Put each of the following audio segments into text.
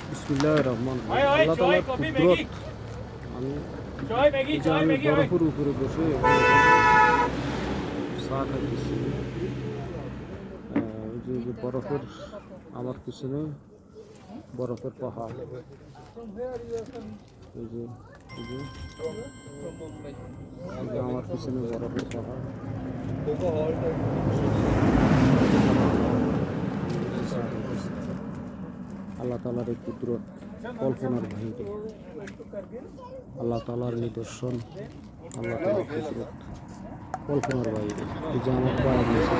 বিসমিল্লাহির রহমানির রহিম। আল্লাহ তাআলার কুদরত। আমি বরফের উপরে বসে চা খাইতেছি। এই যে বরফের আমার পিছনে বরফের পাহাড়। এই যে আমার পিছনে বরফের পাহাড়। আল্লাহ তাআলার এই কুদরত কল্পনার বাহিরে। আল্লাহ তাআলার নিদর্শন, আল্লাহ তাআলার কুদরত কল্পনার বাইরে। এই যে আমার পায়ের নিচে,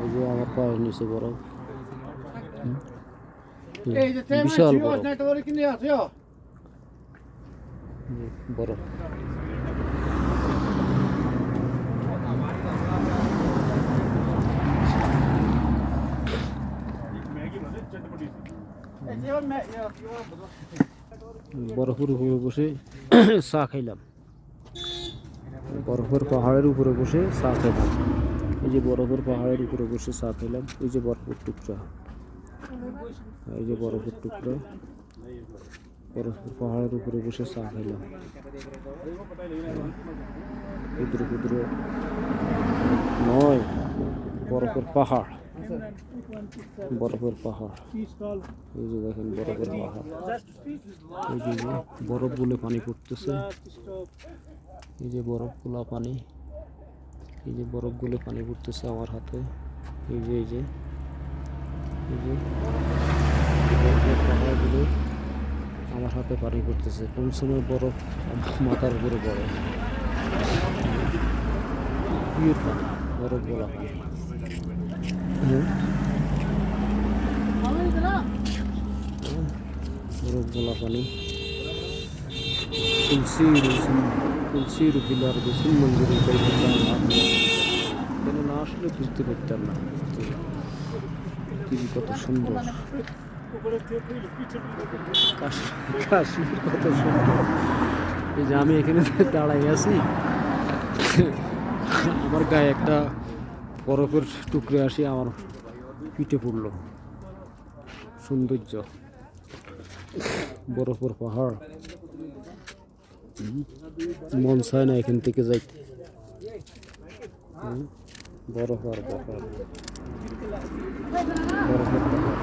এই যে আমার পায়ের নিচে বরফ, বিশাল বরফ বরফ। বরফের উপরে বসে চা খাইলাম। বরফের পাহাড়ের উপরে বসে চা খাইলাম। এই যে বরফের পাহাড়ের উপরে বসে চা খাইলাম। এই যে বরফের টুকরা, এই যে বরফের টুকরা। বরফের পাহাড়ের উপরে বসে চা খাইলাম। ক্ষুদ্র ক্ষুদ্র নয়, বরফের পাহাড়, বরফের পাহাড়। এই যে দেখেন বরফের পাহাড়। এই যে বরফ গুলো পানি পড়তেছে। এই যে বরফ গুলা পানি, এই যে বরফ গুলো পানি পড়তেছে আমার হাতে। এই যে বরফের পাহাড়গুলো আমার হাতে পানি পড়তেছে। কোন সময় বরফ মাথার উপরে পড়ে। পিওর পানি, বরফ গোলা পানি। বরফ গোলা পানি। তুলসির পিলার বেশি মন্দিরে কেন না আসলে বুঝতে পারতাম না পৃথিবী কত সুন্দর, কাশ্মীর কত সুন্দর। এই যে আমি এখানে দাঁড়াই আছি, আমার গায়ে একটা বরফের টুকরে আসি আমার পিঠে পড়লো। সৌন্দর্য, বরফের পাহাড়, মন চায় না এখান থেকে যাই। বরফ আর পাহাড়, বরফের পাহাড়।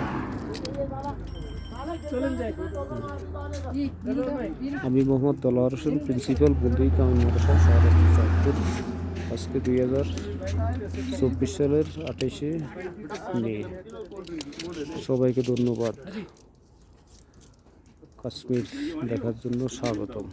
আমি মোহাম্মদ তলোয়ার হোসেন, প্রিন্সিপাল বন্দুক কামিল মাদ্রাসা শাহরাস্তি চাঁদপুর। আজকে 2024 সালের 28শে মে। সবাইকে ধন্যবাদ। কাশ্মীর দেখার জন্য স্বাগতম।